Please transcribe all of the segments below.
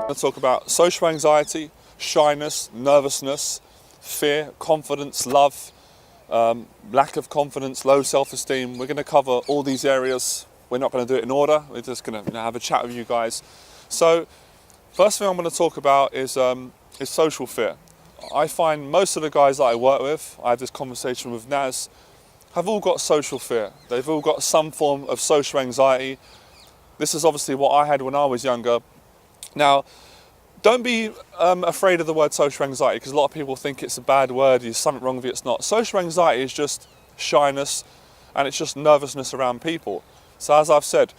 going to talk about social anxiety, shyness, nervousness, fear, confidence, love, lack of confidence, low self-esteem. We're going to cover all these areas. We're not going to do it in order. We're just going to have a chat with you guys. So, first thing I'm going to talk about is social fear. I find most of the guys that I work with, I had this conversation with Naz, have all got social fear. They've all got some form of social anxiety. This is obviously what I had when I was younger. Now, don't be afraid of the word social anxiety, because a lot of people think it's a bad word, there's something wrong with it. It's not. Social anxiety is just shyness, and it's just nervousness around people. So as I've said,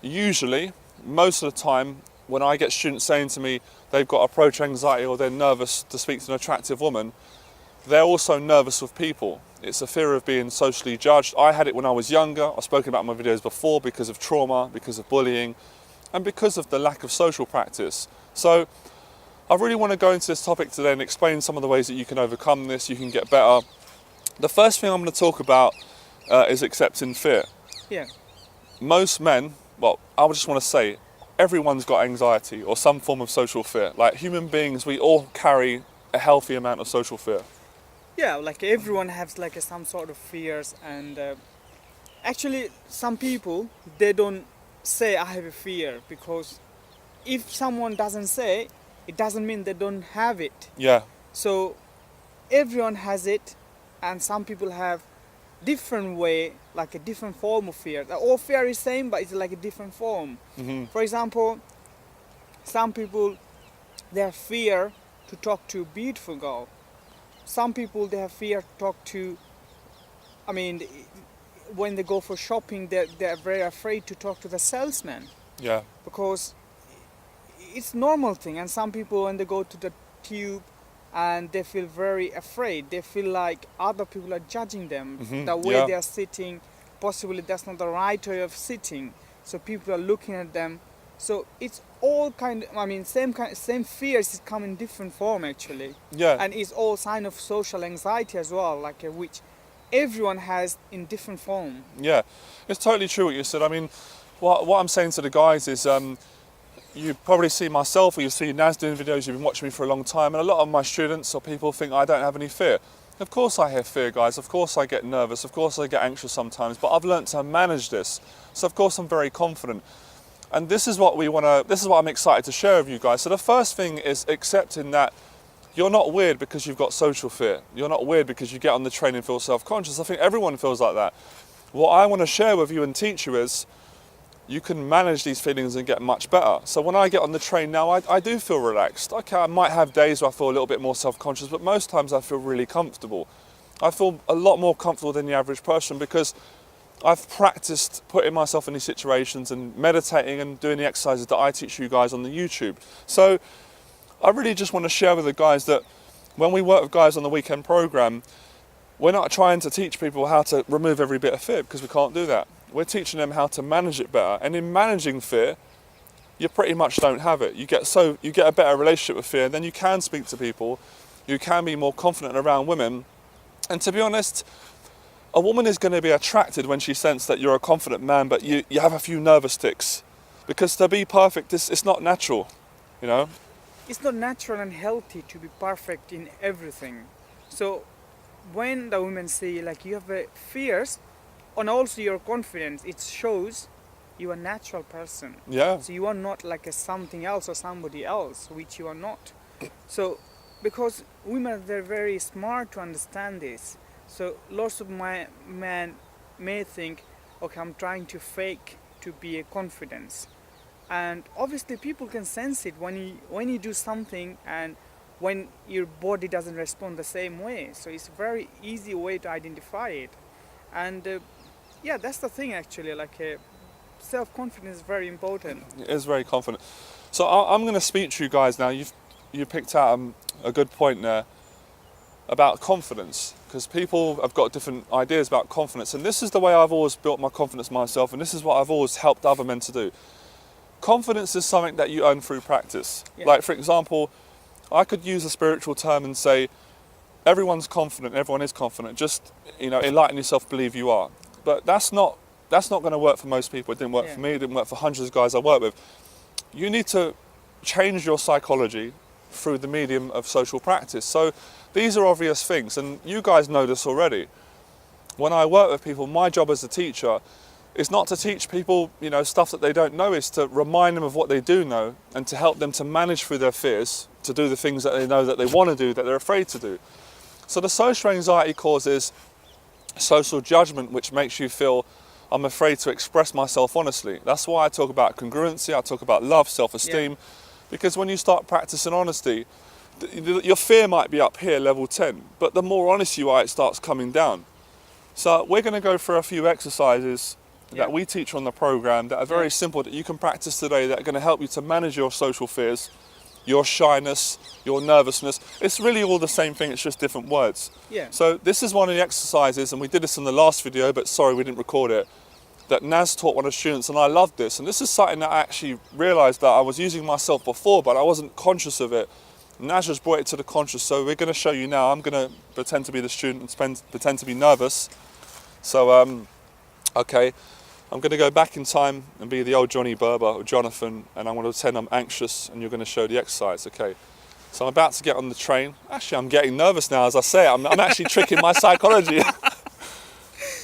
usually, most of the time, when I get students saying to me they've got approach anxiety or they're nervous to speak to an attractive woman, they're also nervous with people. It's a fear of being socially judged. I had it when I was younger. I've spoken about in my videos before, because of trauma, because of bullying, and because of the lack of social practice. So I really want to go into this topic today and explain some of the ways that you can overcome this, you can get better. The first thing I'm going to talk about is accepting fear. Yeah. Most men, well, I just want to say, everyone's got anxiety or some form of social fear. Like human beings, we all carry a healthy amount of social fear. Yeah, like everyone has like some sort of fears, and actually some people, they don't say I have a fear, because if someone doesn't say, it doesn't mean they don't have it. Yeah. So everyone has it, and some people have different way, like a different form of fear. All fear is same, but it's like a different form. Mm-hmm. For example, some people, they have fear to talk to a beautiful girl. Some people, they have fear to talk to, when they go for shopping, they're very afraid to talk to the salesman. Yeah. Because it's normal thing. And some people, when they go to the tube, and they feel very afraid. They feel like other people are judging them. Mm-hmm. The way Yeah. they are sitting, possibly that's not the right way of sitting. So people are looking at them. So it's all same fears come in different form actually. Yeah. And it's all sign of social anxiety as well, like which everyone has in different form. Yeah, it's totally true what you said. I mean, what I'm saying to the guys is, you probably see myself or you see Naz doing videos, you've been watching me for a long time, and a lot of my students or people think I don't have any fear. Of course I have fear, guys. Of course I get nervous. Of course I get anxious sometimes, but I've learned to manage this. So of course I'm very confident. And this is what I'm excited to share with you guys. So the first thing is accepting that you're not weird because you've got social fear. You're not weird because you get on the train and feel self-conscious. I think everyone feels like that. What I want to share with you and teach you is you can manage these feelings and get much better. So when I get on the train now, I do feel relaxed. Okay, I might have days where I feel a little bit more self-conscious, but most times I feel really comfortable. I feel a lot more comfortable than the average person because I've practiced putting myself in these situations and meditating and doing the exercises that I teach you guys on the YouTube. So I really just want to share with the guys that when we work with guys on the weekend program, we're not trying to teach people how to remove every bit of fear, because we can't do that. We're teaching them how to manage it better. And in managing fear, you pretty much don't have it. You get a better relationship with fear, and then you can speak to people. You can be more confident around women. And to be honest, a woman is going to be attracted when she senses that you're a confident man, but you have a few nervous tics. Because to be perfect, it's not natural, you know? It's not natural and healthy to be perfect in everything. So when the women say like you have fears, and also your confidence, it shows you are a natural person. Yeah. So you are not like a something else or somebody else, which you are not. So because women, they're very smart to understand this. So lots of my men may think, okay, I'm trying to fake to be a confidence. And obviously people can sense it when you do something and when your body doesn't respond the same way. So it's a very easy way to identify it. And yeah, that's the thing actually, like self-confidence is very important. It is very confident. So I'm going to speak to you guys now. You picked out a good point there about confidence, because people have got different ideas about confidence, and this is the way I've always built my confidence myself, and this is what I've always helped other men to do. Confidence is something that you earn through practice. Yeah. Like, for example, I could use a spiritual term and say, everyone's confident, everyone is confident, just, enlighten yourself, believe you are. But that's not going to work for most people. It didn't work for me, it didn't work for hundreds of guys I work with. You need to change your psychology through the medium of social practice. So these are obvious things, and you guys know this already. When I work with people, my job as a teacher is not to teach people, stuff that they don't know, is to remind them of what they do know and to help them to manage through their fears, to do the things that they know that they want to do, that they're afraid to do. So the social anxiety causes social judgment, which makes you feel, I'm afraid to express myself honestly. That's why I talk about congruency, I talk about love, self-esteem, because when you start practicing honesty, your fear might be up here, level 10, but the more honest you are, it starts coming down. So we're going to go through a few exercises that we teach on the program that are very simple, that you can practice today, that are going to help you to manage your social fears, your shyness, your nervousness. It's really all the same thing, it's just different words. So this is one of the exercises, and we did this in the last video, but sorry we didn't record it, that Naz taught one of the students, and I loved this. And this is something that I actually realised that I was using myself before, but I wasn't conscious of it. Naz just brought it to the conscious, so we're going to show you now. I'm going to pretend to be the student and pretend to be nervous. So, okay. I'm going to go back in time and be the old Johnny Berber or Jonathan, and I'm going to pretend I'm anxious, and you're going to show the exercise, okay? So I'm about to get on the train. Actually, I'm getting nervous now as I say it. I'm actually tricking my psychology.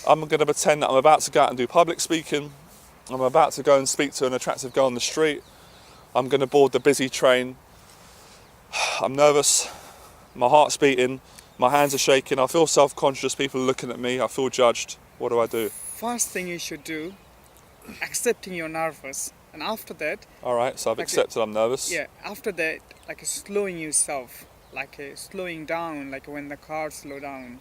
I'm going to pretend that I'm about to go out and do public speaking. I'm about to go and speak to an attractive girl on the street. I'm going to board the busy train. I'm nervous. My heart's beating. My hands are shaking. I feel self-conscious. People are looking at me. I feel judged. What do I do? First thing you should do, accepting you're nervous, and after that. All right, so I've accepted I'm nervous. Yeah, after that, slowing yourself, slowing down, like when the cars slow down.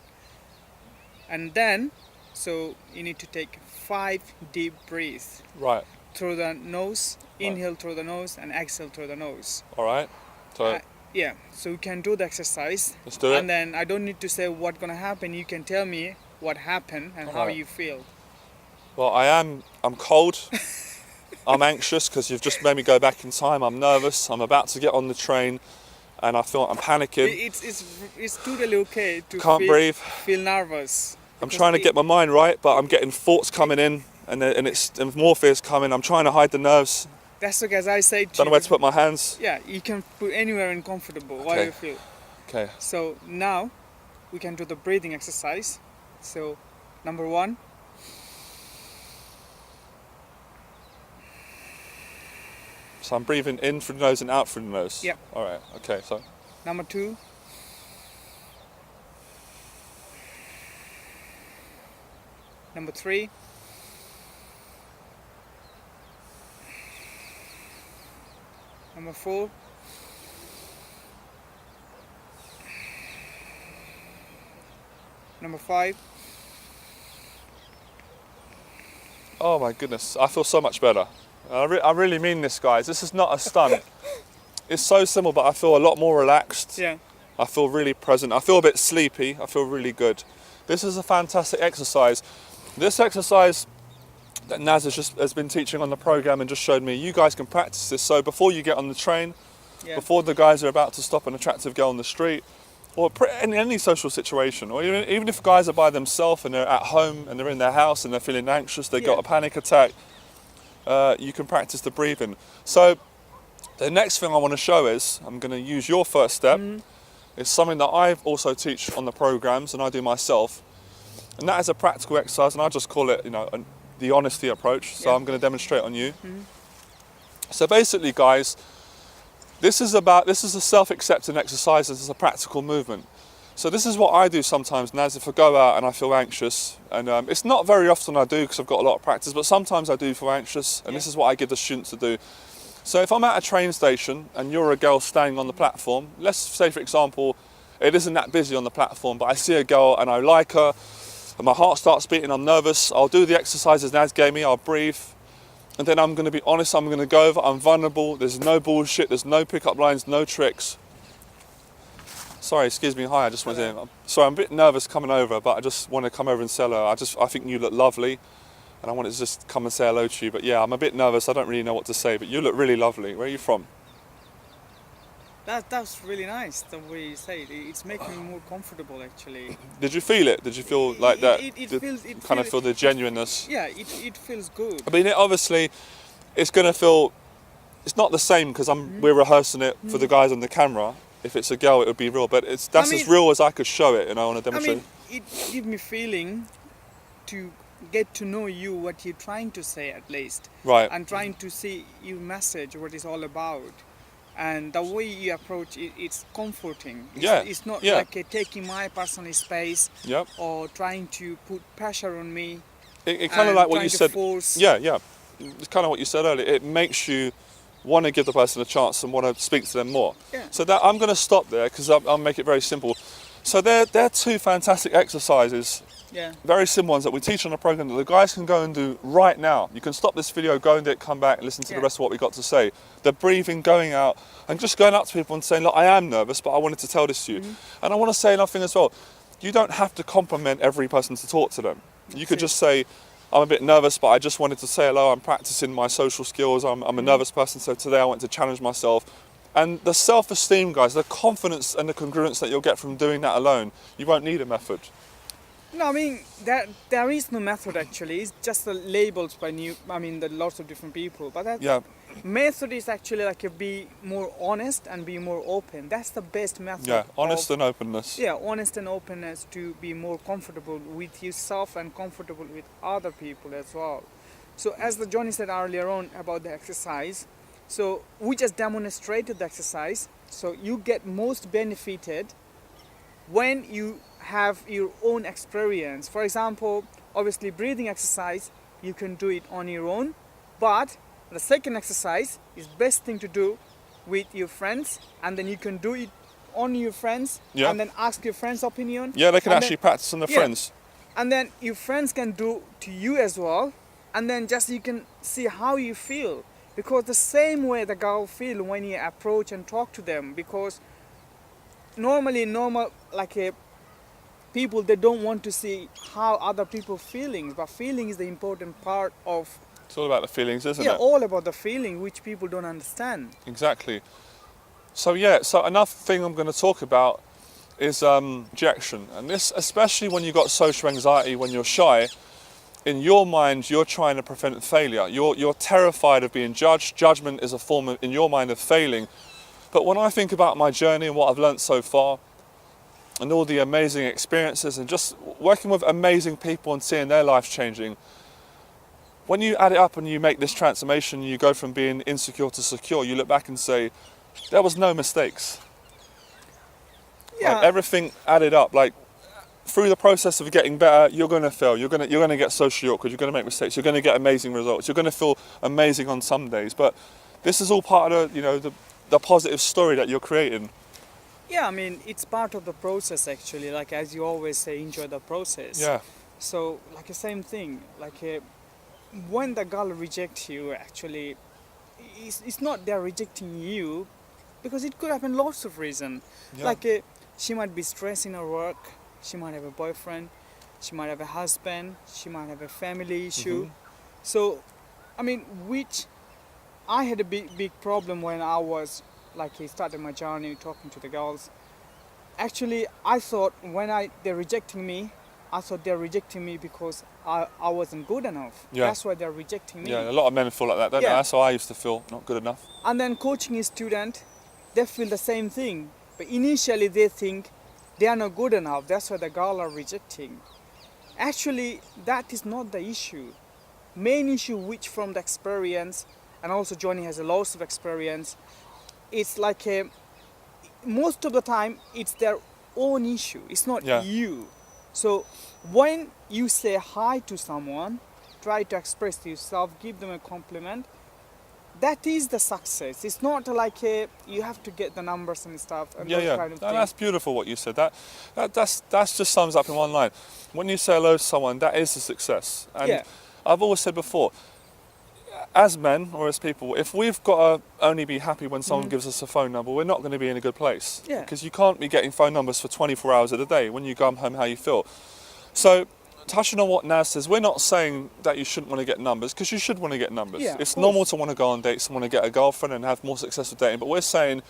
And then, so you need to take 5 deep breaths. Right. Through the nose, inhale through the nose, and exhale through the nose. All right. So. Yeah, so you can do the exercise. Let's do it. And then I don't need to say what's gonna happen. You can tell me what happened and how you feel. Well, I'm cold. I'm anxious because you've just made me go back in time. I'm nervous. I'm about to get on the train, and I feel I'm panicking. It's totally okay to feel nervous. I'm trying to get my mind right, but I'm getting thoughts coming in, and more fears coming. I'm trying to hide the nerves. That's okay, as I said. Don't know where to put my hands. Yeah, you can put anywhere uncomfortable. Okay. What do you feel? Okay. So now we can do the breathing exercise. So number 1. So I'm breathing in through the nose and out through the nose? Yeah. All right, okay, so. Number 2. Number 3. Number 4. Number 5. Oh my goodness, I feel so much better. I really mean this, guys. This is not a stunt. It's so simple, but I feel a lot more relaxed. Yeah. I feel really present. I feel a bit sleepy. I feel really good. This is a fantastic exercise. This exercise that Naz has been teaching on the program and just showed me, you guys can practice this. So before you get on the train, before the guys are about to stop an attractive girl on the street, or in any social situation, or even if guys are by themselves and they're at home and they're in their house and they're feeling anxious, they've got a panic attack, you can practice the breathing. So the next thing I want to show is, I'm going to use your first step. It's something that I also teach on the programs and I do myself, and that is a practical exercise, and I just call it, the honesty approach. So I'm going to demonstrate on you. So basically, guys, this is a self-accepting exercise. This is a practical movement. So this is what I do sometimes, Naz, if I go out and I feel anxious, and it's not very often I do because I've got a lot of practice, but sometimes I do feel anxious, and this is what I give the students to do. So if I'm at a train station and you're a girl standing on the platform, let's say for example, it isn't that busy on the platform, but I see a girl and I like her, and my heart starts beating, I'm nervous, I'll do the exercises Naz gave me, I'll breathe, and then I'm going to be honest, I'm going to go over, I'm vulnerable, there's no bullshit, there's no pickup lines, no tricks. Sorry, excuse me, hi, I just went in. Sorry, I'm a bit nervous coming over, but I just want to come over and say hello. I think you look lovely, and I wanted to just come and say hello to you. But yeah, I'm a bit nervous, I don't really know what to say, but you look really lovely. Where are you from? That's really nice, the way you say it. It's making me more comfortable, actually. Did you feel it? Did you feel like that? It feel the genuineness? Yeah, it feels good. I mean, obviously, it's going to feel it's not the same because we're rehearsing it for the guys on the camera. If it's a girl, it would be real, but that's as real as I could show it, on a demonstration. It gives me feeling to get to know you, what you're trying to say at least. Right. And trying to see your message, what it's all about. And the way you approach it, it's comforting. It's not like taking my personal space or trying to put pressure on me. It kind of like what you said. Force. Yeah. It's kind of what you said earlier. It makes you want to give the person a chance and want to speak to them more. Yeah. So that I'm going to stop there because I'll make it very simple. So they're two fantastic exercises, very simple ones that we teach on the program that the guys can go and do right now. You can stop this video, go and do it, come back, and listen to the rest of what we got to say. The breathing, going out, and just going up to people and saying, look, I am nervous, but I wanted to tell this to you. And I want to say another thing as well. You don't have to compliment every person to talk to them. You could just say, I'm a bit nervous, but I just wanted to say hello. I'm practicing my social skills. I'm a nervous person, so today I want to challenge myself. And the self-esteem, guys, the confidence and the congruence that you'll get from doing that alone, you won't need a method. No, I mean, there is no method actually. It's just the labels by the lots of different people. But that method is actually like be more honest and be more open. That's the best method. Yeah, honest and openness. Yeah, honest and openness to be more comfortable with yourself and comfortable with other people as well. So as the Johnny said earlier on about the exercise, so we just demonstrated the exercise. So you get most benefited when you have your own experience. For example, obviously breathing exercise, you can do it on your own, but the second exercise is best thing to do with your friends, and then you can do it on your friends and then ask your friends' opinion. Yeah, they can actually practice on their friends. And then your friends can do to you as well, and then just you can see how you feel, because the same way the girl feel when you approach and talk to them, because normal people, they don't want to see how other people feelings, but feeling is the important part of. It's all about the feelings, isn't it? Yeah, all about the feeling, which people don't understand. Exactly. So another thing I'm going to talk about is rejection, and this especially when you've got social anxiety, when you're shy. In your mind, you're trying to prevent failure. You're terrified of being judged. Judgment is a form of, in your mind, of failing. But when I think about my journey and what I've learnt so far, and all the amazing experiences and just working with amazing people and seeing their lives changing, when you add it up and you make this transformation, you go from being insecure to secure, you look back and say, there was no mistakes. Yeah. Like, everything added up. Like, through the process of getting better, you're going to fail. You're going to get socially awkward. You're going to make mistakes. You're going to get amazing results. You're going to feel amazing on some days. But this is all part of the positive story that you're creating. Yeah, I mean, it's part of the process actually. Like, as you always say, enjoy the process. Yeah. So, like the same thing. Like, when the girl rejects you, actually, it's not they're rejecting you, because it could happen lots of reasons. Yeah. Like, she might be stressed in her work. She might have a boyfriend. She might have a husband. She might have a family issue. So, I mean, which I had a big problem when I was started my journey talking to the girls. Actually, I thought they're rejecting me, I thought they're rejecting me because I wasn't good enough. Yeah. That's why they're rejecting me. Yeah, a lot of men feel like that, don't they? That's how I used to feel, not good enough. And then coaching a student, they feel the same thing. But initially they think they are not good enough. That's why the girl are rejecting. Actually, that is not the issue. Main issue, which from the experience, and also Johnny has a lot of experience, it's like most of the time it's their own issue. It's not you. So when you say hi to someone, try to express yourself, give them a compliment, that is the success. It's not like you have to get the numbers and stuff. And those kind of things. That's beautiful what you said. That just sums up in one line. When you say hello to someone, that is a success. And I've always said before, as men or as people, if we've got to only be happy when someone gives us a phone number, we're not going to be in a good place. Yeah. Because you can't be getting phone numbers for 24 hours of the day. When you come home, how you feel. So, touching on what Naz says, we're not saying that you shouldn't want to get numbers, because you should want to get numbers. Yeah, it's normal to want to go on dates and want to get a girlfriend and have more success with dating, but we're saying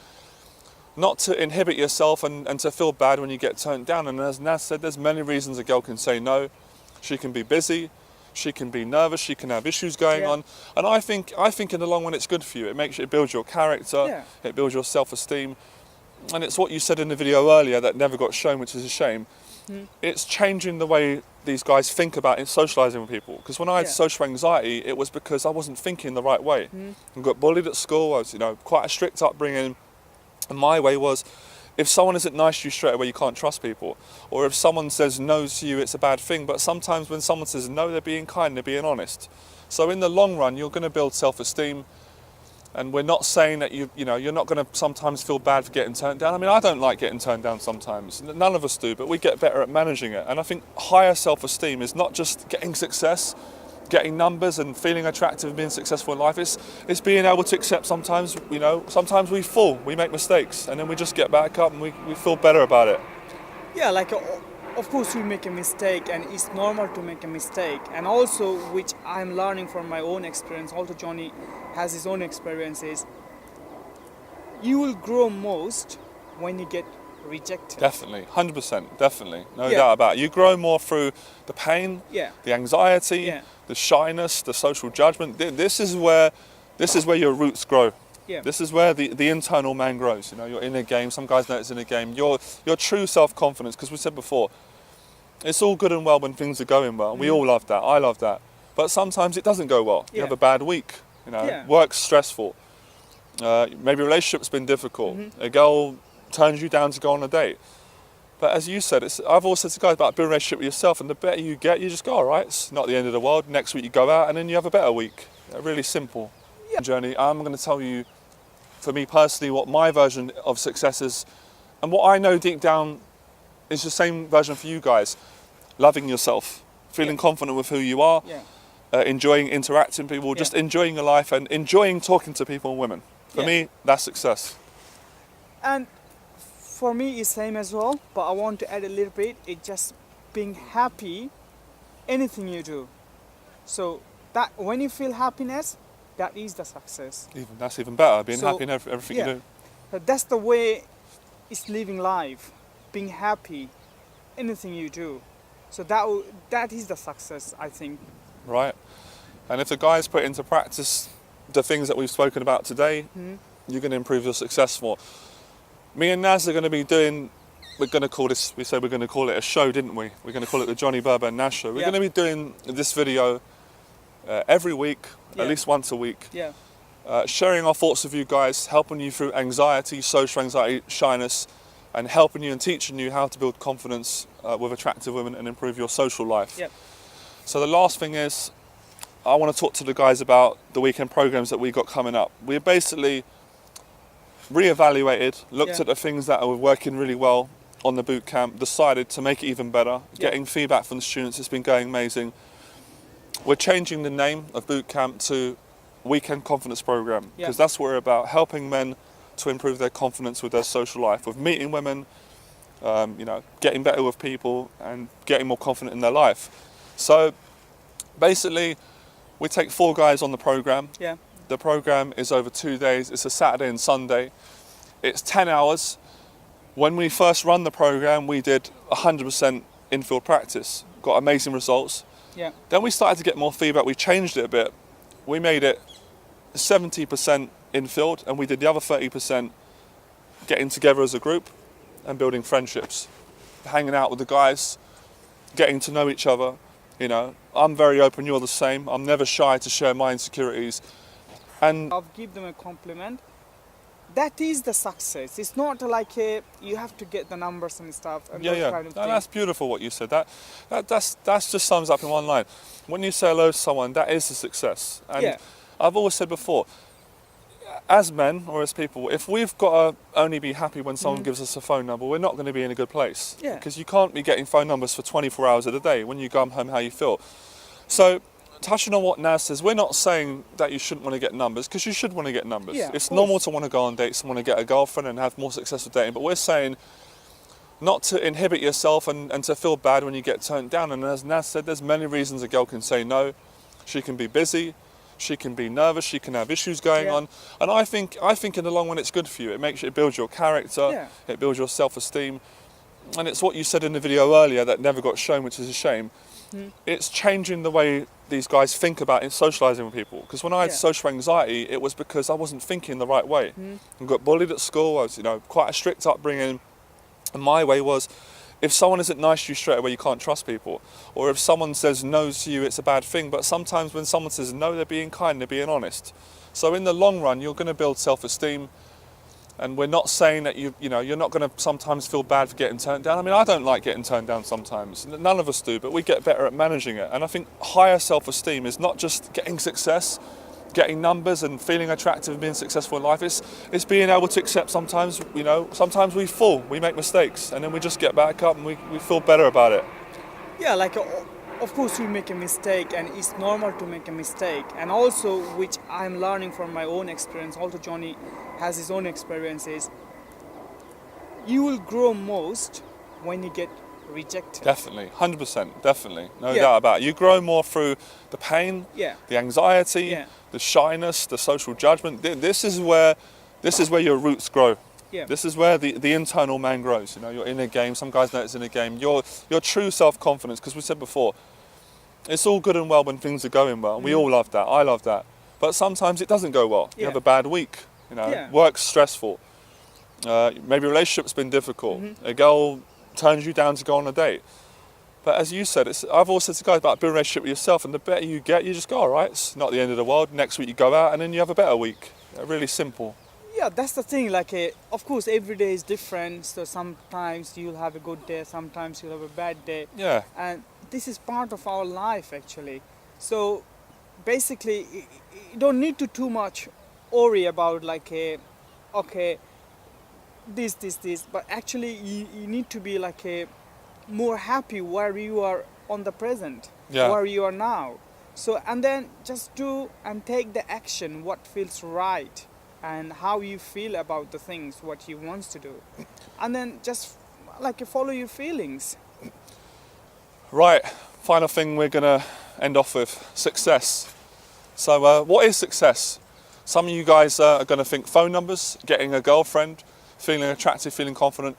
not to inhibit yourself and to feel bad when you get turned down. And as Naz said, there's many reasons a girl can say no. She can be busy. she can be nervous, she can have issues going on. And I think in the long run it's good for you. It builds your character, it builds your self-esteem. And it's what you said in the video earlier that never got shown, which is a shame. It's changing the way these guys think about socialising with people. Because when I had social anxiety, it was because I wasn't thinking the right way. I got bullied at school. I was, quite a strict upbringing. And my way was, if someone isn't nice to you straight away, you can't trust people. Or if someone says no to you, it's a bad thing. But sometimes when someone says no, they're being kind, they're being honest. So in the long run, you're going to build self-esteem. And we're not saying that you're not going to sometimes feel bad for getting turned down. I mean, I don't like getting turned down sometimes. None of us do, but we get better at managing it. And I think higher self-esteem is not just getting success, getting numbers and feeling attractive and being successful in life. It's being able to accept sometimes, sometimes we fall, we make mistakes, and then we just get back up and we feel better about it. Yeah, of course we make a mistake, and it's normal to make a mistake. And also, which I'm learning from my own experience, also Johnny has his own experiences, you will grow most when you get rejected. Definitely, 100%, definitely, no doubt about it. You grow more through the pain, the anxiety, the shyness, the social judgment. This is where your roots grow. Yeah. This is where the internal man grows. Your inner game. Some guys know it's in a game. Your true self-confidence. Because we said before, it's all good and well when things are going well. We all love that. I love that. But sometimes it doesn't go well. You have a bad week. Work's stressful. Maybe a relationship's been difficult. A girl turns you down to go on a date. But as you said, I've always said to guys about building a relationship with yourself, and the better you get, you just go, all right, it's not the end of the world. Next week you go out and then you have a better week. Really simple journey. I'm going to tell you, for me personally, what my version of success is, and what I know deep down is the same version for you guys. Loving yourself, feeling confident with who you are, enjoying interacting with people, just enjoying your life and enjoying talking to people and women. For me, that's success. And for me, it's same as well, but I want to add a little bit. It's just being happy, anything you do. So that when you feel happiness, that is the success. That's even better, being happy in everything you do. So that's the way it's living life, being happy, anything you do. So that is the success, I think. Right. And if the guys put into practice the things that we've spoken about today, you're going to improve your success more. Me and Naz are going to be doing, we said we're going to call it a show, didn't we? We're going to call it the Johnny Berber and Naz show. We're going to be doing this video every week, at least once a week. Sharing our thoughts with you guys, helping you through anxiety, social anxiety, shyness, and helping you and teaching you how to build confidence with attractive women and improve your social life. So the last thing is, I want to talk to the guys about the weekend programs that we got coming up. We basically re-evaluated, looked at the things that were working really well on the boot camp, decided to make it even better, getting feedback from the students. It's been going amazing. We're changing the name of boot camp to Weekend Confidence Program, because that's what we're about, helping men to improve their confidence with their social life, with meeting women, getting better with people and getting more confident in their life. So basically, we take 4 guys on the program. The program is over 2 days. It's a Saturday and Sunday. It's 10 hours. When we first run the program, we did 100% infield practice. Got amazing results. Then we started to get more feedback. We changed it a bit. We made it 70% infield, and we did the other 30% getting together as a group and building friendships, hanging out with the guys, getting to know each other. I'm very open, you're the same. I'm never shy to share my insecurities. And I'll give them a compliment. That is the success. It's not like you have to get the numbers and stuff. And those kind of things. That's beautiful what you said. That just sums up in one line. When you say hello to someone, that is a success. And I've always said before, as men or as people, if we've got to only be happy when someone gives us a phone number, we're not going to be in a good place. Because you can't be getting phone numbers for 24 hours of the day. When you come home, how you feel. So, touching on what Naz says, we're not saying that you shouldn't want to get numbers, because you should want to get numbers. It's normal to want to go on dates and want to get a girlfriend and have more success with dating, but we're saying not to inhibit yourself and to feel bad when you get turned down. And as Naz said, there's many reasons a girl can say no. She can be busy, she can be nervous, she can have issues going on. And I think in the long run it's good for you. It builds your character, it builds your self-esteem. And it's what you said in the video earlier that never got shown, which is a shame. It's changing the way these guys think about in socialising with people. Because when I had Yeah. social anxiety, it was because I wasn't thinking the right way. I got bullied at school. I was, quite a strict upbringing. And my way was, if someone isn't nice to you straight away, you can't trust people. Or if someone says no to you, it's a bad thing. But sometimes when someone says no, they're being kind, they're being honest. So in the long run, you're going to build self-esteem. And we're not saying that you're not going to sometimes feel bad for getting turned down. I mean, I don't like getting turned down sometimes. None of us do, but we get better at managing it. And I think higher self-esteem is not just getting success, getting numbers and feeling attractive and being successful in life. It's being able to accept sometimes, sometimes we fall, we make mistakes, and then we just get back up and we feel better about it. Yeah, like of course you make a mistake, and it's normal to make a mistake. And also, which I'm learning from my own experience, also Johnny has his own experiences, you will grow most when you get rejected. Definitely, 100%, definitely, no Yeah. doubt about it. You grow more through the pain, Yeah. the anxiety, Yeah. the shyness, the social judgment. This is where your roots grow. Yeah. This is where the internal man grows. Your inner game. Some guys know it's in a game. Your true self-confidence. Because we said before, it's all good and well when things are going well. We all love that. I love that. But sometimes it doesn't go well. You Yeah. have a bad week. Yeah. Work's stressful. Maybe a relationship's been difficult. A girl turns you down to go on a date. But as you said, I've always said to guys about building a relationship with yourself, and the better you get, you just go, all right, it's not the end of the world. Next week you go out, and then you have a better week. Really simple. Yeah, that's the thing. Like, of course, every day is different. So sometimes you'll have a good day, sometimes you'll have a bad day. Yeah. And this is part of our life, actually. So basically, you don't need to too much worry about okay, this. But actually, you need to be more happy where you are on the present, Yeah. where you are now. So, and then just do and take the action, what feels right, and how you feel about the things, what you want to do. And then just follow your feelings. Right, final thing we're going to end off with, success. So what is success? Some of you guys are going to think phone numbers, getting a girlfriend, feeling attractive, feeling confident.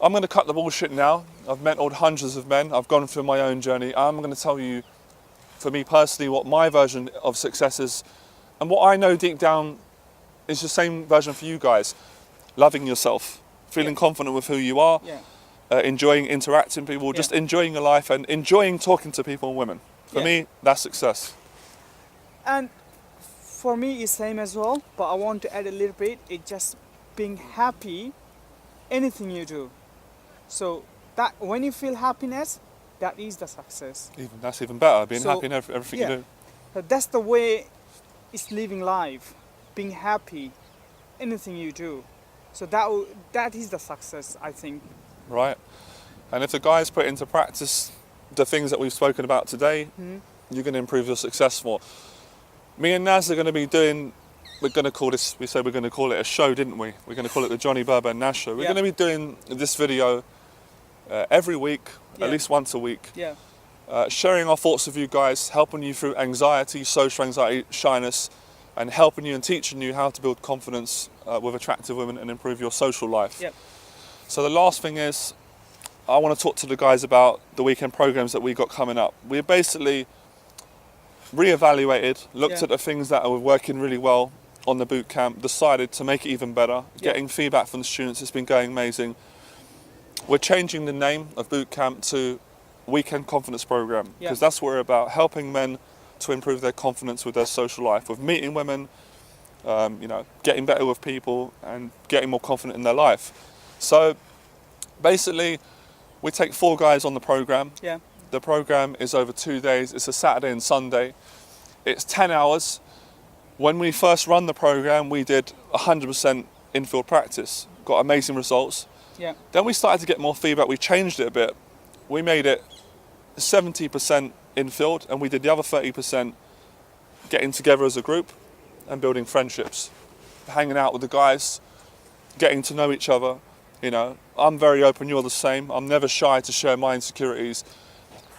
I'm going to cut the bullshit now. I've mentored hundreds of men. I've gone through my own journey. I'm going to tell you, for me personally, what my version of success is, and what I know deep down is the same version for you guys. Loving yourself, feeling confident with who you are, enjoying interacting with people, just enjoying your life and enjoying talking to people and women. For me, that's success. And for me, it's same as well, but I want to add a little bit. It's just being happy, anything you do. So that when you feel happiness, that is the success. That's even better, being So, happy in everything you do. So that's the way it's living life, being happy, anything you do. So that is the success, I think. Right. And if the guys put into practice the things that we've spoken about today, you're going to improve your success more. Me and Naz are going to be doing, we said we're going to call it a show, didn't we? We're going to call it the Johnny Berber and Naz show. We're going to be doing this video every week, at least once a week. Yeah. Sharing our thoughts with you guys, helping you through anxiety, social anxiety, shyness, and helping you and teaching you how to build confidence with attractive women and improve your social life. Yep. So the last thing is, I want to talk to the guys about the weekend programs that we got coming up. We basically re-evaluated, looked at the things that were working really well on the boot camp, decided to make it even better, getting feedback from the students. It's been going amazing. We're changing the name of boot camp to Weekend Confidence Program, because that's what we're about, helping men to improve their confidence with their social life, with meeting women, getting better with people and getting more confident in their life. So basically, we take 4 guys on the program. Yeah. The program is over 2 days. It's a Saturday and Sunday. It's 10 hours. When we first run the program, we did 100% infield practice. Got amazing results. Yeah. Then we started to get more feedback. We changed it a bit. We made it 70% infield, and we did the other 30% getting together as a group and building friendships, hanging out with the guys, getting to know each other. I'm very open, you're the same. I'm never shy to share my insecurities,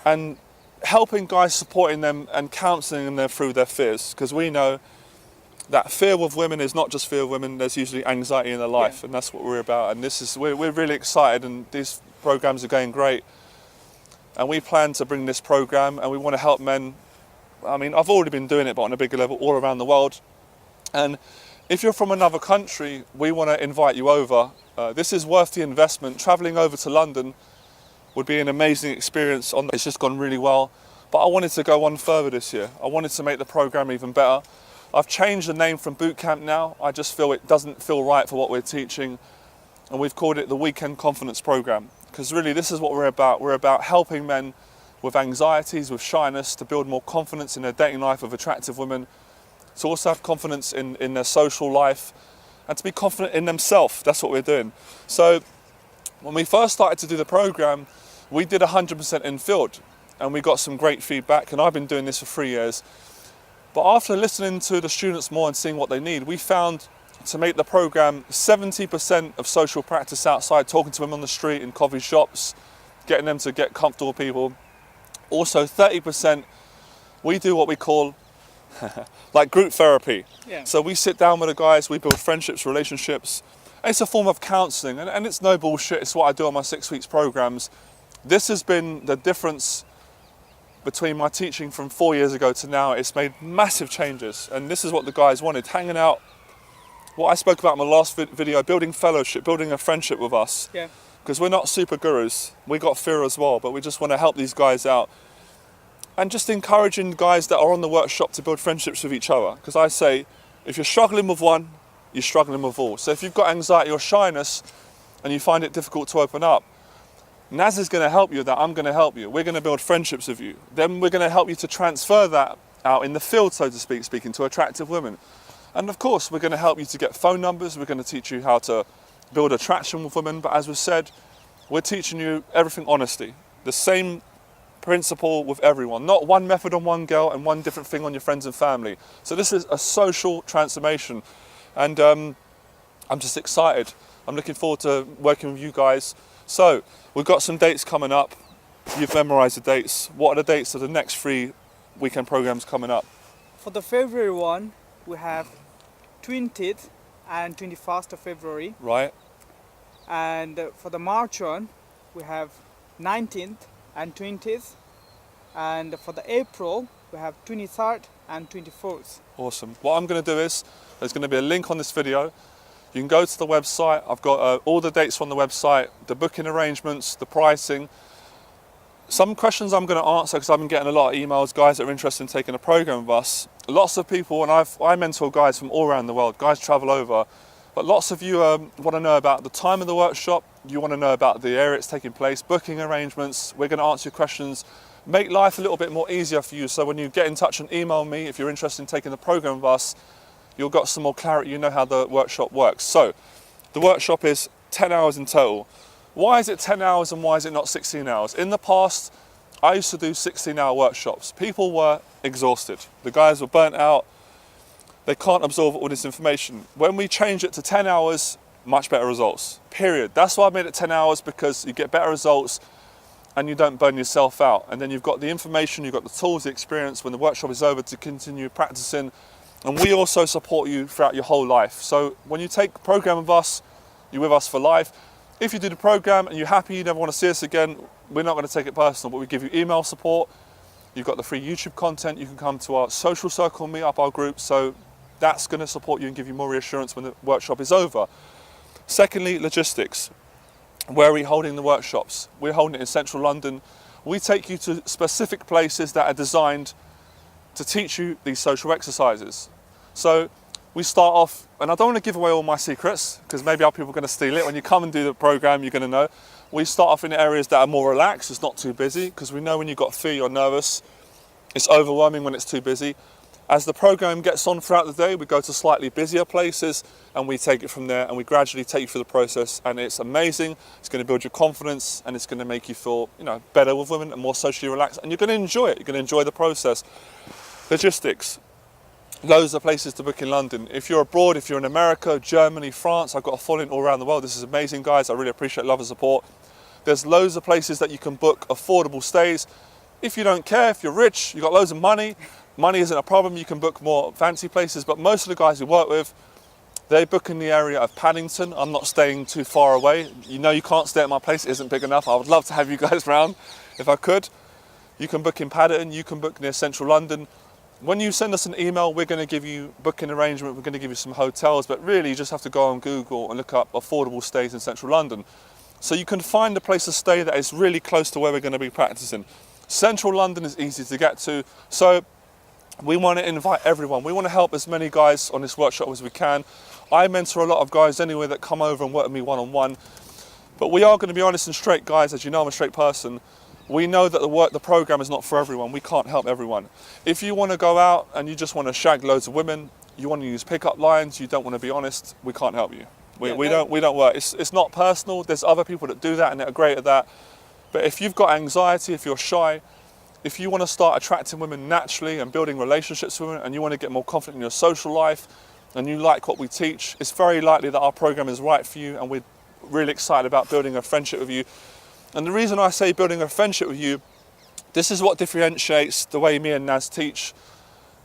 and helping guys, supporting them and counselling them through their fears, because we know that fear with women is not just fear of women. There's usually anxiety in their life, and that's what we're about. And we're really excited, and these programs are going great. And we plan to bring this program, and we want to help men I mean, I've already been doing it, but on a bigger level all around the world. And if you're from another country, we want to invite you over. This is worth the investment. Traveling over to London would be an amazing experience. It's just gone really well. But I wanted to go one further this year. I wanted to make the program even better. I've changed the name from bootcamp now. I just feel it doesn't feel right for what we're teaching. And we've called it the Weekend Confidence Program. Because really this is what we're about. We're about helping men with anxieties, with shyness, to build more confidence in their dating life with attractive women, to also have confidence in their social life, and to be confident in themselves. That's what we're doing. So when we first started to do the program, we did 100% in field, and we got some great feedback, and I've been doing this for 3 years. But after listening to the students more and seeing what they need, we found to make the program 70% of social practice outside, talking to them on the street, in coffee shops, getting them to get comfortable with people. Also 30%, we do what we call like group therapy. Yeah. So we sit down with the guys, we build friendships, relationships. It's a form of counselling, and it's no bullshit. It's what I do on my 6 weeks programs. This has been the difference between my teaching from 4 years ago to now. It's made massive changes, and this is what the guys wanted. Hanging out, what I spoke about in my last video, building fellowship, building a friendship with us. Yeah. Because we're not super gurus, we got fear as well, but we just want to help these guys out. And just encouraging guys that are on the workshop to build friendships with each other. Because I say, if you're struggling with one, you're struggling with all. So if you've got anxiety or shyness and you find it difficult to open up, Naz is going to help you with that. I'm going to help you. We're going to build friendships with you. Then we're going to help you to transfer that out in the field, so to speak, speaking to attractive women. And of course, we're going to help you to get phone numbers. We're going to teach you how to build attraction with women. But as we said, we're teaching you everything honesty. The same principle with everyone. Not one method on one girl and one different thing on your friends and family. So this is a social transformation. And I'm just excited. I'm looking forward to working with you guys. So we've got some dates coming up. You've memorized the dates. What are the dates of the next 3 weekend programs coming up? For the February one, we have 20th and 21st of February. Right. And for the March one, we have 19th and 20th. And for the April, we have 23rd and 24th. Awesome. What I'm going to do is, there's going to be a link on this video. You can go to the website. I've got all the dates from the website, the booking arrangements, the pricing. Some questions I'm going to answer because I've been getting a lot of emails, guys that are interested in taking a program with us. Lots of people, and I mentor guys from all around the world. Guys travel over. But lots of you want to know about the time of the workshop. You want to know about the area it's taking place, booking arrangements. We're going to answer your questions, make life a little bit more easier for you. So when you get in touch and email me, if you're interested in taking the program with us, you'll got some more clarity. You know how the workshop works. So the workshop is 10 hours in total. Why is it 10 hours and why is it not 16 hours? In the past, I used to do 16-hour workshops. People were exhausted. The guys were burnt out. They can't absorb all this information. When we change it to 10 hours, much better results, period. That's why I made it 10 hours, because you get better results and you don't burn yourself out. And then you've got the information, you've got the tools, the experience when the workshop is over to continue practicing. And we also support you throughout your whole life. So when you take a program with us, you're with us for life. If you do the program and you're happy, you never want to see us again, we're not going to take it personal, but we give you email support. You've got the free YouTube content. You can come to our social circle, meet up our group. So that's going to support you and give you more reassurance when the workshop is over. Secondly, logistics. Where are we holding the workshops? We're holding it in central London. We take you to specific places that are designed to teach you these social exercises. So we start off, and I don't want to give away all my secrets because maybe other people are going to steal it. When you come and do the program, you're going to know. We start off in areas that are more relaxed, it's not too busy, because we know when you've got fear, you're nervous. It's overwhelming when it's too busy. As the program gets on throughout the day, we go to slightly busier places and we take it from there, and we gradually take you through the process, and it's amazing. It's going to build your confidence and it's going to make you feel, better with women and more socially relaxed, and you're going to enjoy it. You're going to enjoy the process. Logistics. Loads of places to book in London. If you're abroad, if you're in America, Germany, France, I've got a following all around the world. This is amazing, guys. I really appreciate love and support. There's loads of places that you can book affordable stays. If you don't care, if you're rich, you've got loads of money, money isn't a problem, you can book more fancy places. But most of the guys we work with, they book in the area of Paddington. I'm not staying too far away. You can't stay at my place, it isn't big enough. I would love to have you guys round if I could. You can book in Paddington, you can book near central London. when you send us an email, we're going to give you booking arrangement, we're going to give you some hotels, but really you just have to go on Google and look up affordable stays in central London. So you can find a place to stay that is really close to where we're going to be practicing. Central London is easy to get to, so we want to invite everyone. We want to help as many guys on this workshop as we can. I mentor a lot of guys anyway that come over and work with me one-on-one. But we are going to be honest and straight, guys. As you know, I'm a straight person. We know that the program is not for everyone. We can't help everyone. If you want to go out and you just want to shag loads of women, you want to use pickup lines, you don't want to be honest, we can't help you. We don't work. It's not personal. There's other people that do that and they're great at that. But if you've got anxiety, if you're shy, if you want to start attracting women naturally and building relationships with women, and you want to get more confident in your social life, and you like what we teach, it's very likely that our program is right for you, and we're really excited about building a friendship with you. And the reason I say building a friendship with you, this is what differentiates the way me and Naz teach,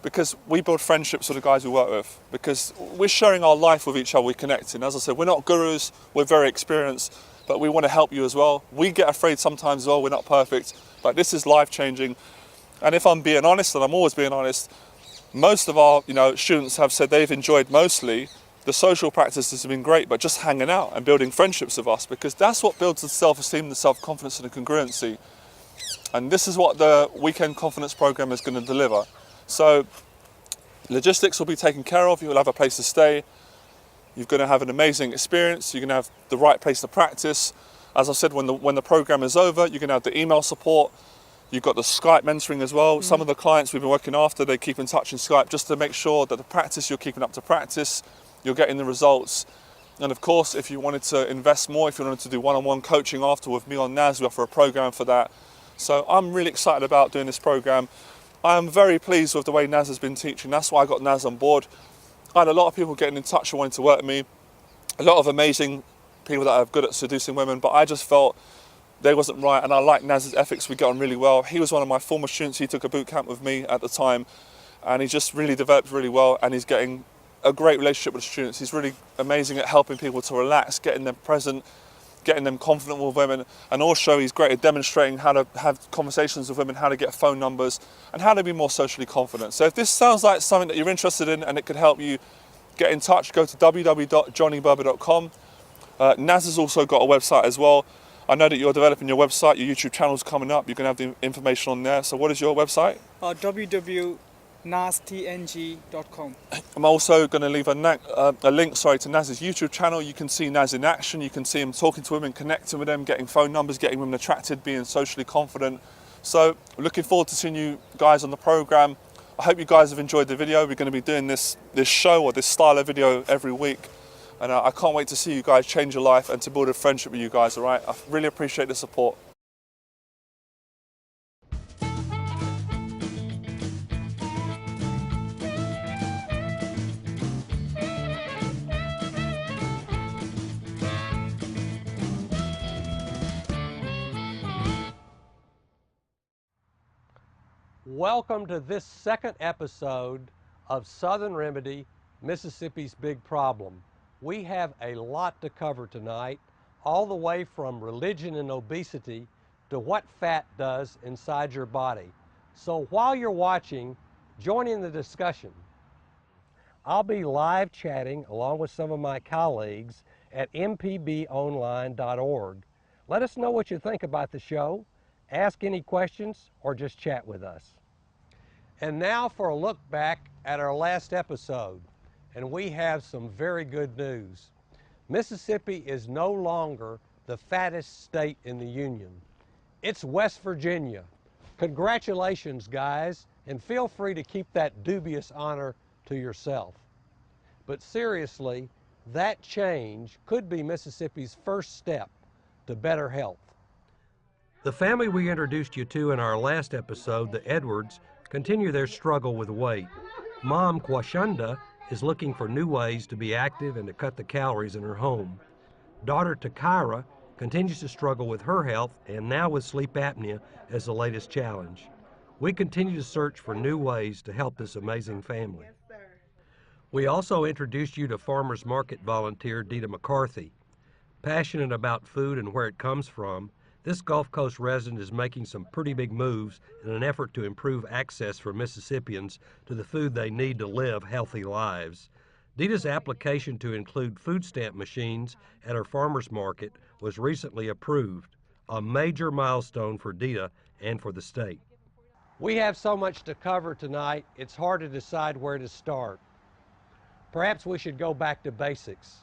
because we build friendships with the guys we work with, because we're sharing our life with each other, we're connecting. As I said, we're not gurus, we're very experienced, but we want to help you as well. We get afraid sometimes as well, we're not perfect, but this is life-changing. And if I'm being honest, and I'm always being honest, most of our students have said they've enjoyed mostly the social practices have been great, but just hanging out and building friendships with us, because that's what builds the self-esteem, the self-confidence and the congruency. And this is what the Weekend Confidence program is going to deliver. So logistics will be taken care of, you'll have a place to stay, you're going to have an amazing experience, you're going to have the right place to practice. As I said, when the program is over, you're going to have the email support. You've got the Skype mentoring as well. Some of the clients we've been working after, they keep in touch in Skype just to make sure that the practice, you're keeping up to practice, you're getting the results. And of course, if you wanted to invest more, if you wanted to do one-on-one coaching after with me on Naz, we offer a program for that. So I'm really excited about doing this program. I'm very pleased with the way Naz has been teaching. That's why I got Naz on board. I had a lot of people getting in touch and wanting to work with me. A lot of amazing people that are good at seducing women, but I just felt they wasn't right, and I like Naz's ethics. We get on really well. He was one of my former students. He took a boot camp with me at the time, and he just really developed really well, and he's getting a great relationship with the students. He's really amazing at helping people to relax, getting them present, getting them confident with women, and also he's great at demonstrating how to have conversations with women, how to get phone numbers, and how to be more socially confident. So if this sounds like something that you're interested in and it could help you, get in touch. Go to www.johnnyberber.com. Naz has also got a website as well. I know that you're developing your website, your YouTube channel's coming up, you're going to have the information on there. So what is your website? www.naztng.com. I'm also going to leave a link to Naz's YouTube channel. You can see Naz in action, you can see him talking to women, connecting with them, getting phone numbers, getting women attracted, being socially confident. So looking forward to seeing you guys on the program. I hope you guys have enjoyed the video. We're going to be doing this show or this style of video every week. And I can't wait to see you guys change your life and to build a friendship with you guys, all right? I really appreciate the support. Welcome to this second episode of Southern Remedy, Mississippi's Big Problem. We have a lot to cover tonight, all the way from religion and obesity to what fat does inside your body. So while you're watching, join in the discussion. I'll be live chatting along with some of my colleagues at mpbonline.org. Let us know what you think about the show, ask any questions, or just chat with us. And now for a look back at our last episode. And we have some very good news. Mississippi is no longer the fattest state in the Union. It's West Virginia. Congratulations, guys, and feel free to keep that dubious honor to yourself. But seriously, that change could be Mississippi's first step to better health. The family we introduced you to in our last episode, the Edwards, continue their struggle with weight. Mom, Kwashunda, is looking for new ways to be active and to cut the calories in her home. Daughter Takira continues to struggle with her health and now with sleep apnea as the latest challenge. We continue to search for new ways to help this amazing family. We also introduced you to Farmers Market volunteer Dita McCarthy. Passionate about food and where it comes from, This Gulf Coast resident is making some pretty big moves in an effort to improve access for Mississippians to the food they need to live healthy lives. Dita's application to include food stamp machines at her farmers market was recently approved, a major milestone for Dita and for the state. We have so much to cover tonight, it's hard to decide where to start. Perhaps we should go back to basics.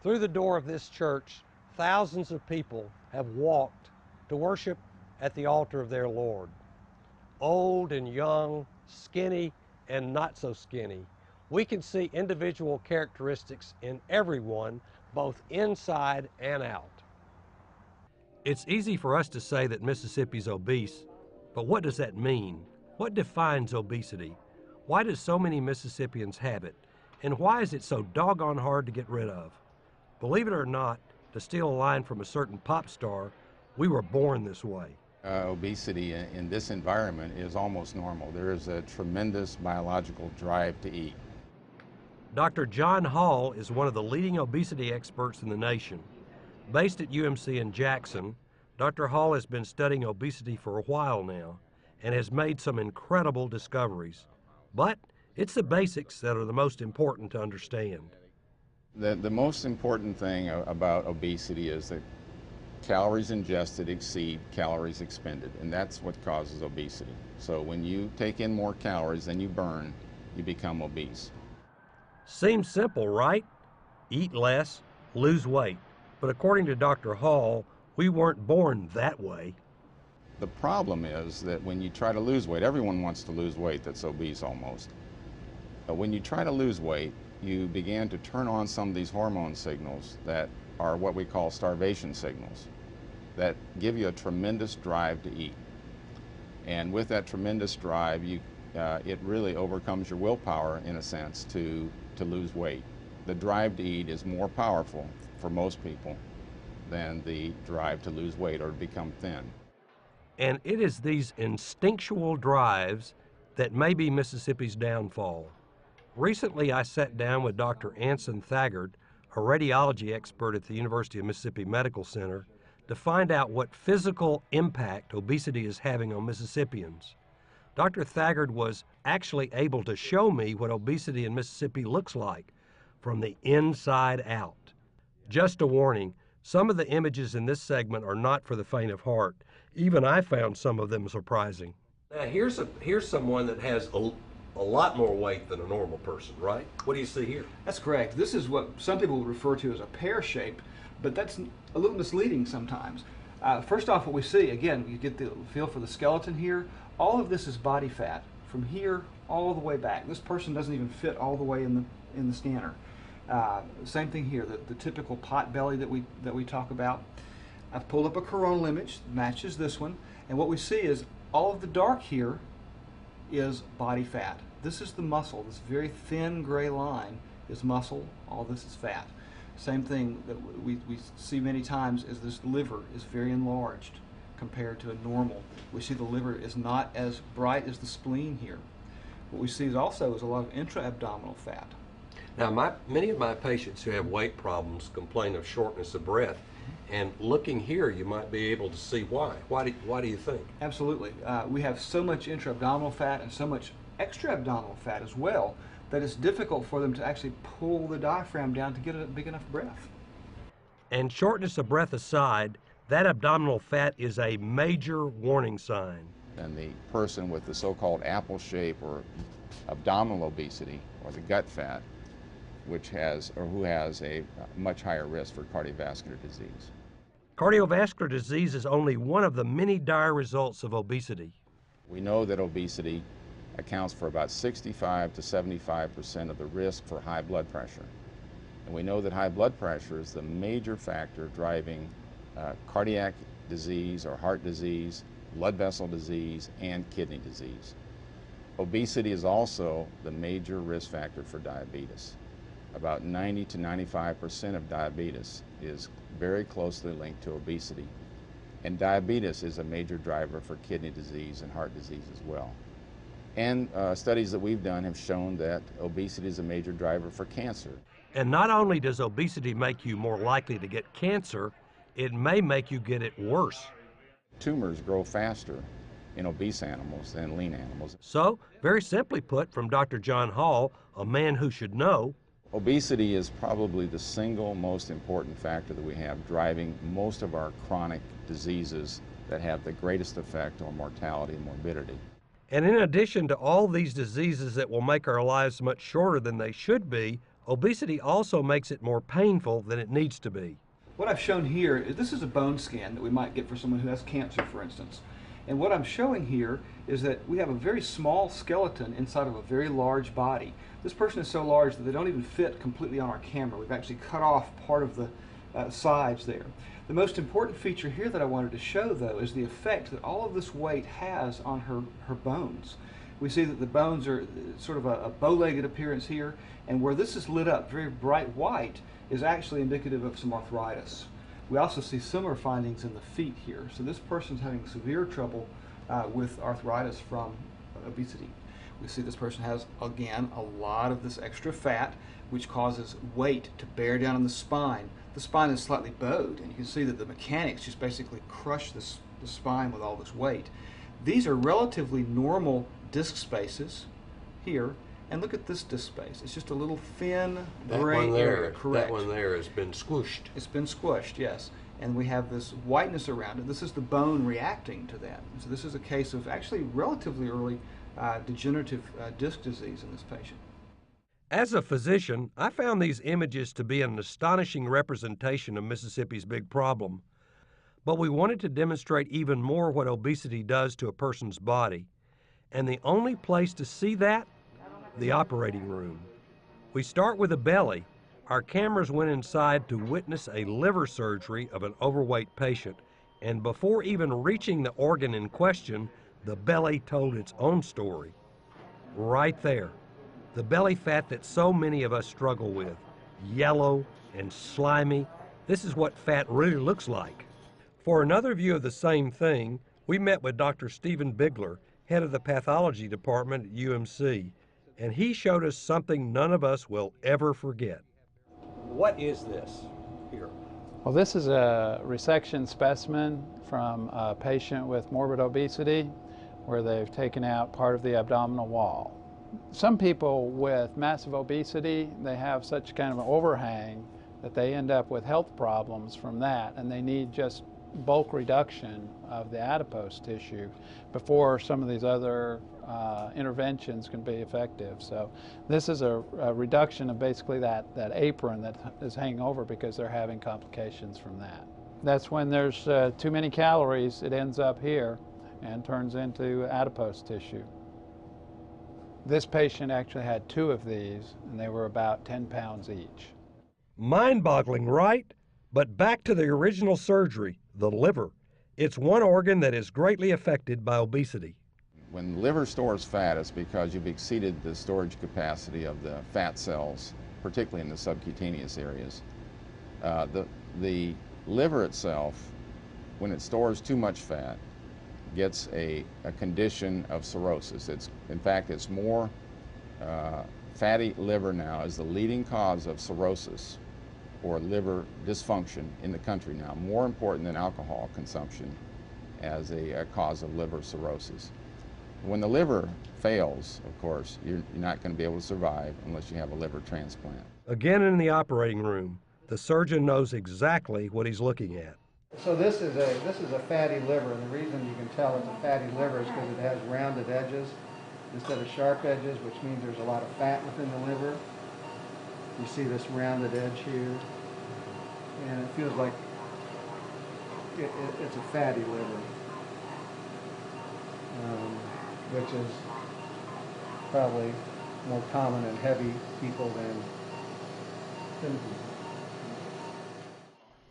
Through the door of this church, thousands of people have walked to worship at the altar of their Lord. Old and young, skinny and not so skinny. We can see individual characteristics in everyone, both inside and out. It's easy for us to say that Mississippi's obese, but what does that mean? What defines obesity? Why do so many Mississippians have it? And why is it so doggone hard to get rid of? Believe it or not, to steal a line from a certain pop star, we were born this way. Obesity in this environment is almost normal. There is a tremendous biological drive to eat. Dr. John Hall is one of the leading obesity experts in the nation. Based at UMC in Jackson, Dr. Hall has been studying obesity for a while now and has made some incredible discoveries. But it's the basics that are the most important to understand. The most important thing about obesity is that calories ingested exceed calories expended, and that's what causes obesity. So when you take in more calories than you burn, you become obese. Seems simple, right? Eat less, lose weight. But according to Dr. Hall, we weren't born that way. The problem is that when you try to lose weight, everyone wants to lose weight that's obese almost. But when you try to lose weight, you begin to turn on some of these hormone signals that are what we call starvation signals that give you a tremendous drive to eat. And with that tremendous drive, it really overcomes your willpower, in a sense, to lose weight. The drive to eat is more powerful for most people than the drive to lose weight or to become thin. And it is these instinctual drives that may be Mississippi's downfall. Recently, I sat down with Dr. Anson Thagard, a radiology expert at the University of Mississippi Medical Center, to find out what physical impact obesity is having on Mississippians. Dr. Thagard was actually able to show me what obesity in Mississippi looks like from the inside out. Just a warning, some of the images in this segment are not for the faint of heart. Even I found some of them surprising. Now here's someone that has a lot more weight than a normal person, right? What do you see here? That's correct. This is what some people would refer to as a pear shape, but that's a little misleading sometimes. First off, what we see, again, you get the feel for the skeleton here. All of this is body fat from here all the way back. This person doesn't even fit all the way in the scanner. Same thing here, the typical pot belly that we talk about. I've pulled up a coronal image, matches this one, and what we see is all of the dark here is body fat. This is the muscle. This very thin gray line is muscle. All this is fat. Same thing that we see many times is this liver is very enlarged compared to a normal. We see the liver is not as bright as the spleen here. What we see is also is a lot of intra-abdominal fat. Now, many of my patients who have weight problems complain of shortness of breath. And looking here, you might be able to see why. Why do you think? Absolutely. We have so much intra-abdominal fat and so much extra-abdominal fat as well that it's difficult for them to actually pull the diaphragm down to get a big enough breath. And shortness of breath aside, that abdominal fat is a major warning sign. And the person with the so-called apple shape or abdominal obesity or the gut fat, who has a much higher risk for cardiovascular disease. Cardiovascular disease is only one of the many dire results of obesity. We know that obesity accounts for about 65 to 75% of the risk for high blood pressure. And we know that high blood pressure is the major factor driving cardiac disease or heart disease, blood vessel disease, and kidney disease. Obesity is also the major risk factor for diabetes. About 90 to 95% of diabetes is very closely linked to obesity. And diabetes is a major driver for kidney disease and heart disease as well. And studies that we've done have shown that obesity is a major driver for cancer. And not only does obesity make you more likely to get cancer, it may make you get it worse. Tumors grow faster in obese animals than lean animals. So, very simply put, from Dr. John Hall, a man who should know, obesity is probably the single most important factor that we have driving most of our chronic diseases that have the greatest effect on mortality and morbidity. and in addition to all these diseases that will make our lives much shorter than they should be, obesity also makes it more painful than it needs to be. What I've shown here is this is a bone scan that we might get for someone who has cancer, for instance. And what I'm showing here is that we have a very small skeleton inside of a very large body. This person is so large that they don't even fit completely on our camera. We've actually cut off part of the sides there. The most important feature here that I wanted to show, though, is the effect that all of this weight has on her bones. We see that the bones are sort of a bow-legged appearance here, and where this is lit up very bright white is actually indicative of some arthritis. We also see similar findings in the feet here. So this person's having severe trouble with arthritis from obesity. We see this person has, again, a lot of this extra fat, which causes weight to bear down on the spine. The spine is slightly bowed, and you can see that the mechanics just basically crush the spine with all this weight. These are relatively normal disc spaces here, and look at this disc space. It's just a little thin gray area. Correct. That one there has been squished. It's been squished, yes. And we have this whiteness around it. This is the bone reacting to that. So this is a case of actually relatively early degenerative disc disease in this patient. As a physician, I found these images to be an astonishing representation of Mississippi's big problem. But we wanted to demonstrate even more what obesity does to a person's body. And the only place to see that, the operating room. We start with the belly. Our cameras went inside to witness a liver surgery of an overweight patient, and before even reaching the organ in question, the belly told its own story. Right there, the belly fat that so many of us struggle with, yellow and slimy. This is what fat really looks like. For another view of the same thing, we met with Dr. Stephen Bigler, head of the pathology department at UMC, and he showed us something none of us will ever forget. What is this here? Well, this is a resection specimen from a patient with morbid obesity where they've taken out part of the abdominal wall. Some people with massive obesity, they have such kind of an overhang that they end up with health problems from that, and they need just bulk reduction of the adipose tissue before some of these other interventions can be effective. So this is a reduction of basically that apron that is hanging over because they're having complications from that. That's when there's too many calories, it ends up here and turns into adipose tissue. This patient actually had 2 of these, and they were about 10 pounds each. Mind-boggling, right? But back to the original surgery, the liver. It's one organ that is greatly affected by obesity. When the liver stores fat, it's because you've exceeded the storage capacity of the fat cells, particularly in the subcutaneous areas. The liver itself, when it stores too much fat, gets a condition of cirrhosis. In fact, it's more fatty liver now is the leading cause of cirrhosis or liver dysfunction in the country now, more important than alcohol consumption as a cause of liver cirrhosis. When the liver fails, of course, you're not going to be able to survive unless you have a liver transplant. Again in the operating room, the surgeon knows exactly what he's looking at. So this is a fatty liver, and the reason you can tell it's a fatty liver is because it has rounded edges instead of sharp edges, which means there's a lot of fat within the liver. You see this rounded edge here, and it feels like it's a fatty liver, which is probably more common in heavy people than thin people.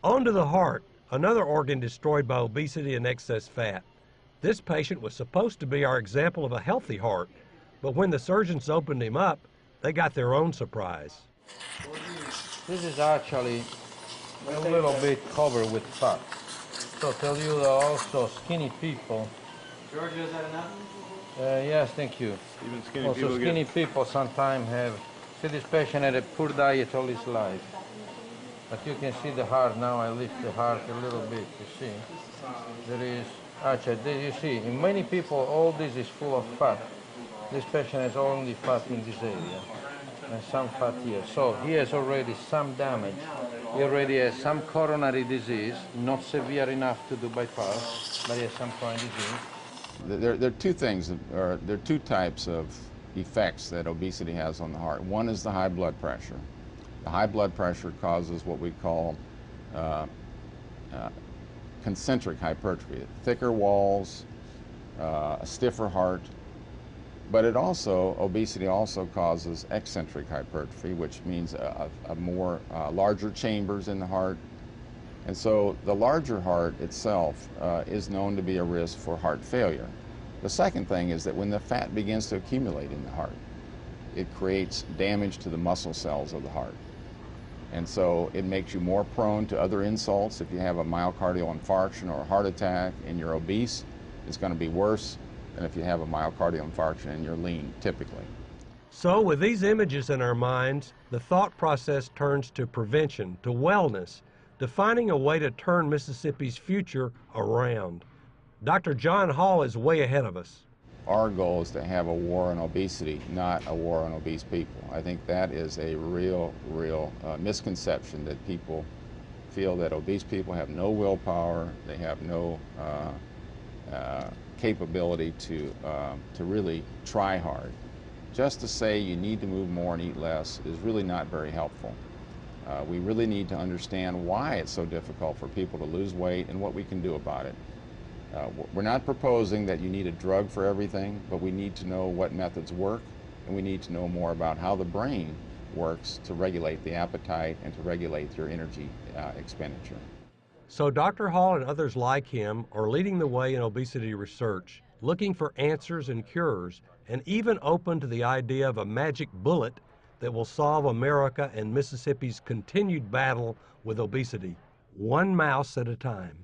On to the heart, another organ destroyed by obesity and excess fat. This patient was supposed to be our example of a healthy heart, but when the surgeons opened him up, they got their own surprise. This is actually a little bit covered with fat. So tell you that also skinny people. George, is that enough? Yes, thank you. Even skinny Also people skinny people sometimes have, see this patient had a poor diet all his life. But you can see the heart now. I lift the heart a little bit. You see, there is actually. You see, in many people, all this is full of fat. This patient has only fat in this area and some fat here. So he has already some damage. He already has some coronary disease, not severe enough to do bypass, but he has some coronary disease. There are two things, or there are two types of effects that obesity has on the heart. One is the high blood pressure. The high blood pressure causes what we call concentric hypertrophy, thicker walls, a stiffer heart. But it also, obesity also causes eccentric hypertrophy, which means a more larger chambers in the heart. And so the larger heart itself is known to be a risk for heart failure. The second thing is that when the fat begins to accumulate in the heart, it creates damage to the muscle cells of the heart. And so it makes you more prone to other insults. If you have a myocardial infarction or a heart attack and you're obese, it's going to be worse than if you have a myocardial infarction and you're lean, typically. So with these images in our minds, the thought process turns to prevention, to wellness, to finding a way to turn Mississippi's future around. Dr. John Hall is way ahead of us. Our goal is to have a war on obesity, not a war on obese people. I think that is a real misconception, that people feel that obese people have no willpower, they have no capability to really try hard. Just to say you need to move more and eat less is really not very helpful. We really need to understand why it's so difficult for people to lose weight and what we can do about it. We're not proposing that you need a drug for everything, but we need to know what methods work, and we need to know more about how the brain works to regulate the appetite and to regulate your energy expenditure. So Dr. Hall and others like him are leading the way in obesity research, looking for answers and cures, and even open to the idea of a magic bullet that will solve America and Mississippi's continued battle with obesity, one mouse at a time.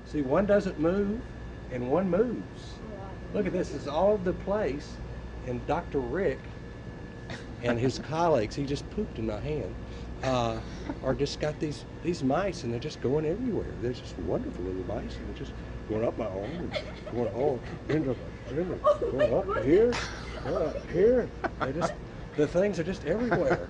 See, one doesn't move and one moves. Look at this, it's all over the place, and Dr. Rick and his colleagues, he just pooped in my hand, are just got these mice, and they're just going everywhere. They're just wonderful little mice, and they're just going up my arm, and going all going up here, going up here. The things are just everywhere.